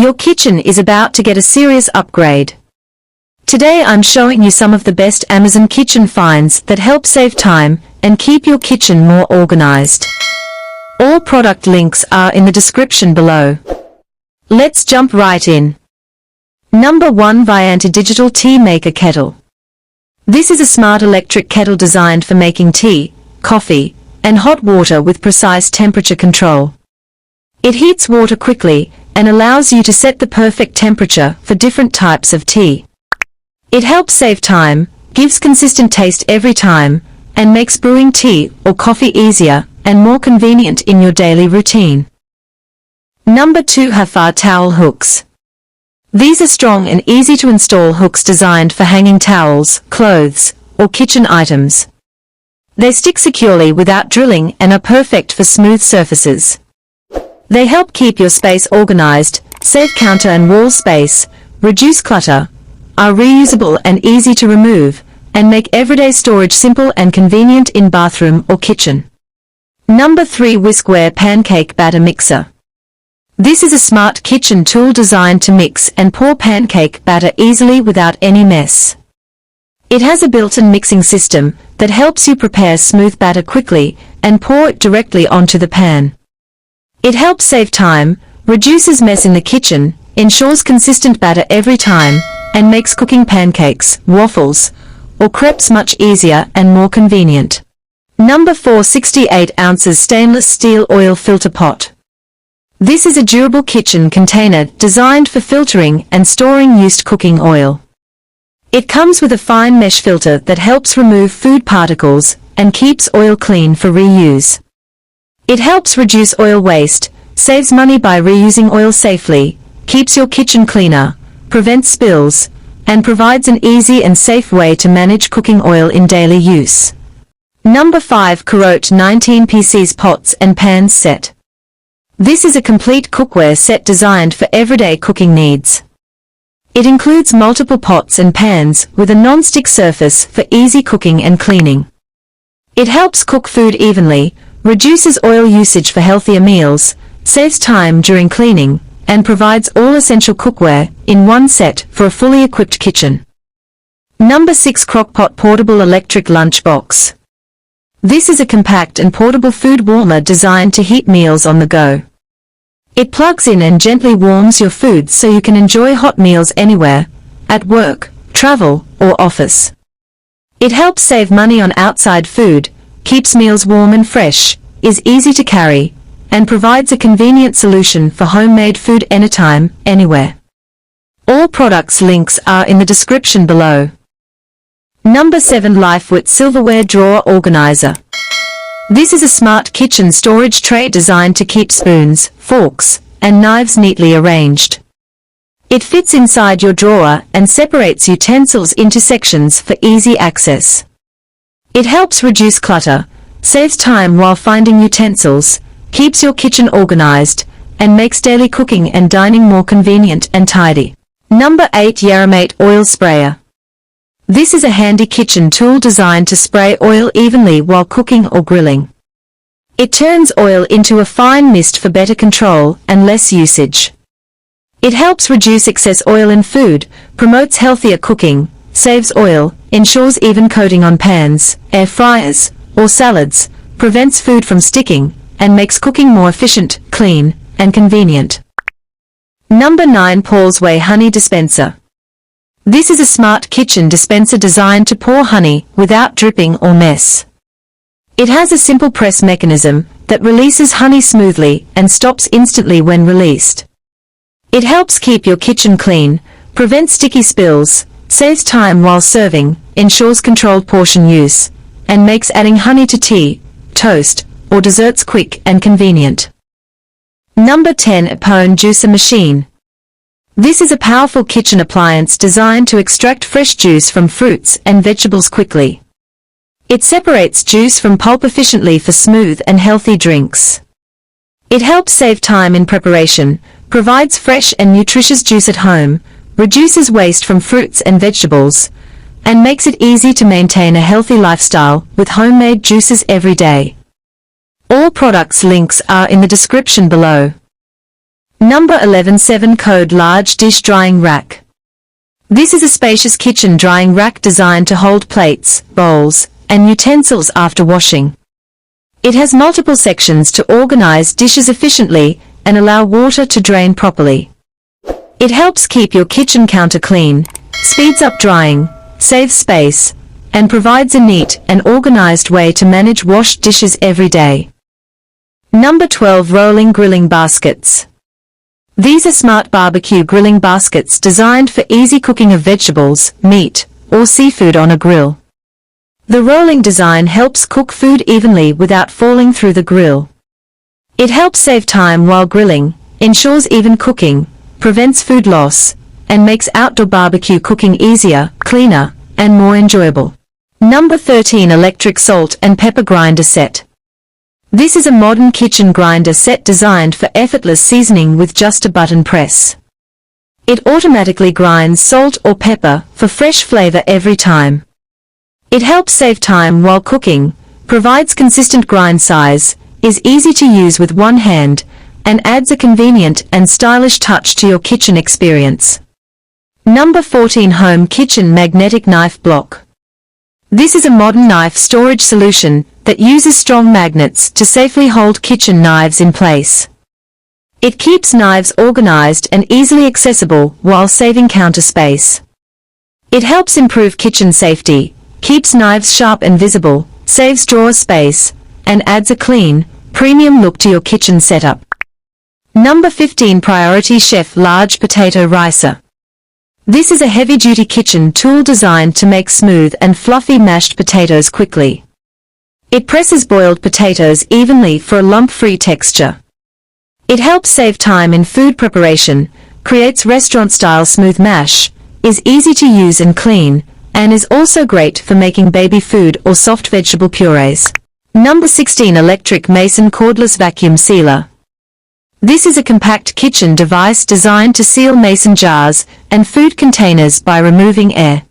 Your kitchen is about to get a serious upgrade. Today I'm showing you some of the best Amazon kitchen finds that help save time and keep your kitchen more organized. All product links are in the description below. Let's jump right in. Number 1. Viante Digital Tea Maker Kettle. This is a smart electric kettle designed for making tea, coffee, and hot water with precise temperature control. It heats water quickly and allows you to set the perfect temperature for different types of tea. It helps save time, gives consistent taste every time, and makes brewing tea or coffee easier and more convenient in your daily routine. Number 2. HEFA Towel Hooks. These are strong and easy to install hooks designed for hanging towels, clothes, or kitchen items. They stick securely without drilling and are perfect for smooth surfaces. They help keep your space organized, save counter and wall space, reduce clutter, are reusable and easy to remove, and make everyday storage simple and convenient in bathroom or kitchen. Number 3. Whiskware Pancake Batter Mixer. This is a smart kitchen tool designed to mix and pour pancake batter easily without any mess. It has a built-in mixing system that helps you prepare smooth batter quickly and pour it directly onto the pan. It helps save time, reduces mess in the kitchen, ensures consistent batter every time, and makes cooking pancakes, waffles, or crepes much easier and more convenient. Number 4. 68 ounces Stainless Steel Oil Filter Pot. This is a durable kitchen container designed for filtering and storing used cooking oil. It comes with a fine mesh filter that helps remove food particles and keeps oil clean for reuse. It helps reduce oil waste, saves money by reusing oil safely, keeps your kitchen cleaner, prevents spills, and provides an easy and safe way to manage cooking oil in daily use. Number 5. CAROTE 19 pieces Pots and Pans Set. This is a complete cookware set designed for everyday cooking needs. It includes multiple pots and pans with a non-stick surface for easy cooking and cleaning. It helps cook food evenly, reduces oil usage for healthier meals, saves time during cleaning, and provides all essential cookware in one set for a fully equipped kitchen. Number 6. Crock-Pot Portable Electric Lunch Box. This is a compact and portable food warmer designed to heat meals on the go. It plugs in and gently warms your food so you can enjoy hot meals anywhere, at work, travel, or office. It helps save money on outside food, keeps meals warm and fresh, is easy to carry, and provides a convenient solution for homemade food anytime, anywhere. All products links are in the description below. Number 7. Lifewit Silverware Drawer Organizer. This is a smart kitchen storage tray designed to keep spoons, forks, and knives neatly arranged. It fits inside your drawer and separates utensils into sections for easy access. It helps reduce clutter, saves time while finding utensils, keeps your kitchen organized, and makes daily cooking and dining more convenient and tidy. Number 8. YARRAMATE Oil Sprayer. This is a handy kitchen tool designed to spray oil evenly while cooking or grilling. It turns oil into a fine mist for better control and less usage. It helps reduce excess oil in food, promotes healthier cooking, saves oil, ensures even coating on pans, air fryers, or salads, prevents food from sticking, and makes cooking more efficient, clean, and convenient. Number 9. PAULSWAY Honey Dispenser. This is a smart kitchen dispenser designed to pour honey without dripping or mess. It has a simple press mechanism that releases honey smoothly and stops instantly when released. It helps keep your kitchen clean, prevents sticky spills, saves time while serving, ensures controlled portion use, and makes adding honey to tea, toast, or desserts quick and convenient. Number 10. YPONE Juicer Machine. This is a powerful kitchen appliance designed to extract fresh juice from fruits and vegetables quickly. It separates juice from pulp efficiently for smooth and healthy drinks. It helps save time in preparation, provides fresh and nutritious juice at home, reduces waste from fruits and vegetables, and makes it easy to maintain a healthy lifestyle with homemade juices every day. All products links are in the description below. Number 11. 7 Code Large Dish Drying Rack. This is a spacious kitchen drying rack designed to hold plates, bowls, and utensils after washing. It has multiple sections to organize dishes efficiently and allow water to drain properly. It helps keep your kitchen counter clean, speeds up drying, saves space, and provides a neat and organized way to manage washed dishes every day. Number 12. Rolling Grilling Baskets. These are smart barbecue grilling baskets designed for easy cooking of vegetables, meat, or seafood on a grill. The rolling design helps cook food evenly without falling through the grill. It helps save time while grilling, ensures even cooking, prevents food loss, and makes outdoor barbecue cooking easier, cleaner, and more enjoyable. Number 13. Electric Salt and Pepper Grinder Set. This is a modern kitchen grinder set designed for effortless seasoning with just a button press. It automatically grinds salt or pepper for fresh flavor every time. It helps save time while cooking, provides consistent grind size, is easy to use with one hand, and adds a convenient and stylish touch to your kitchen experience. Number 14. Home Kitchen Magnetic Knife Block. This is a modern knife storage solution that uses strong magnets to safely hold kitchen knives in place. It keeps knives organized and easily accessible while saving counter space. It helps improve kitchen safety, keeps knives sharp and visible, saves drawer space, and adds a clean, premium look to your kitchen setup. Number 15. PriorityChef Large Potato Ricer. This is a heavy-duty kitchen tool designed to make smooth and fluffy mashed potatoes quickly. It presses boiled potatoes evenly for a lump-free texture. It helps save time in food preparation, creates restaurant-style smooth mash, is easy to use and clean, and is also great for making baby food or soft vegetable purees. Number 16. Electric Mason Cordless Vacuum Sealer. This is a compact kitchen device designed to seal mason jars and food containers by removing air.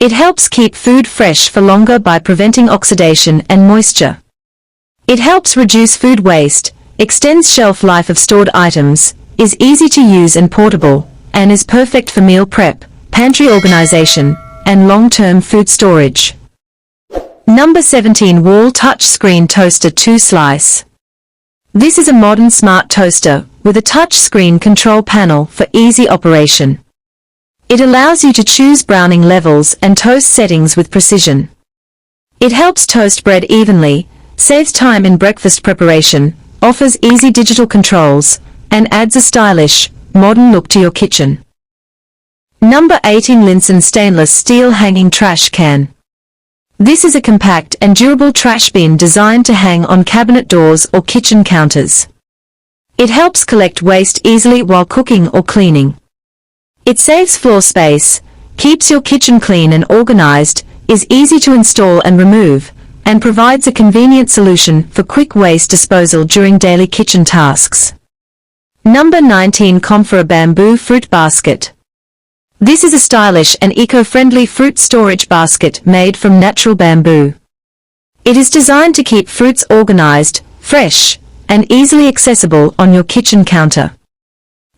It helps keep food fresh for longer by preventing oxidation and moisture. It helps reduce food waste, extends shelf life of stored items, is easy to use and portable, and is perfect for meal prep, pantry organization, and long-term food storage. Number 17. WHALL Touchscreen Toaster 2-Slice. This is a modern smart toaster with a touchscreen control panel for easy operation. It allows you to choose browning levels and toast settings with precision. It helps toast bread evenly, saves time in breakfast preparation, offers easy digital controls, and adds a stylish, modern look to your kitchen. Number 18. LINSSEN Stainless Steel Hanging Trash Can. This is a compact and durable trash bin designed to hang on cabinet doors or kitchen counters. It helps collect waste easily while cooking or cleaning. It saves floor space, keeps your kitchen clean and organized, is easy to install and remove, and provides a convenient solution for quick waste disposal during daily kitchen tasks. Number 19. KOMFORA Bamboo Fruit Basket. This is a stylish and eco-friendly fruit storage basket made from natural bamboo. It is designed to keep fruits organized, fresh, and easily accessible on your kitchen counter.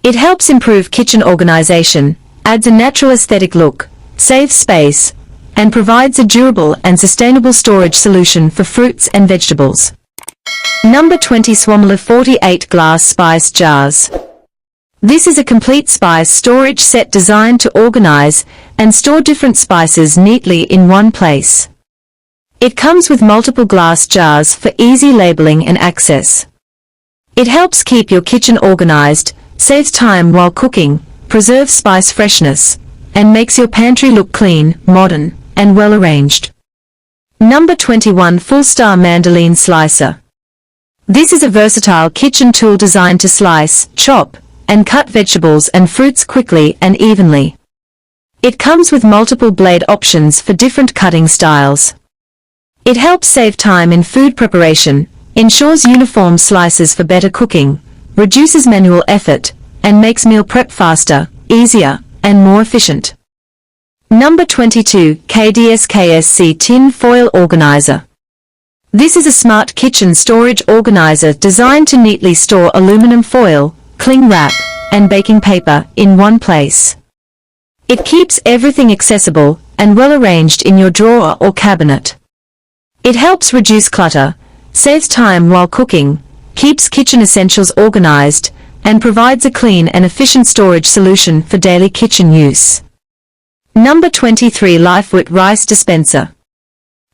It helps improve kitchen organization, adds a natural aesthetic look, saves space, and provides a durable and sustainable storage solution for fruits and vegetables. Number 20. SWOMMOLY 48 Glass Spice Jars. This is a complete spice storage set designed to organize and store different spices neatly in one place. It comes with multiple glass jars for easy labeling and access. It helps keep your kitchen organized, saves time while cooking, preserves spice freshness, and makes your pantry look clean, modern, and well arranged. Number 21. Fullstar Mandoline Slicer. This is a versatile kitchen tool designed to slice, chop, and cut vegetables and fruits quickly and evenly. It comes with multiple blade options for different cutting styles. It helps save time in food preparation, ensures uniform slices for better cooking, reduces manual effort, and makes meal prep faster, easier, and more efficient. Number 22. KDSKSC Tin Foil Organizer. This is a smart kitchen storage organizer designed to neatly store aluminum foil, cling wrap, and baking paper in one place. It keeps everything accessible and well arranged in your drawer or cabinet. It helps reduce clutter, saves time while cooking, keeps kitchen essentials organized, and provides a clean and efficient storage solution for daily kitchen use. Number 23. Lifewit Rice Dispenser.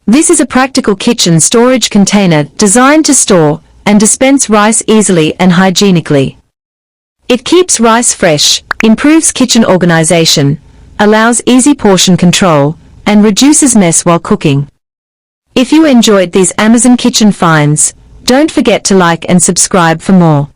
This is a practical kitchen storage container designed to store and dispense rice easily and hygienically. It keeps rice fresh, improves kitchen organization, allows easy portion control, and reduces mess while cooking. If you enjoyed these Amazon kitchen finds, don't forget to like and subscribe for more.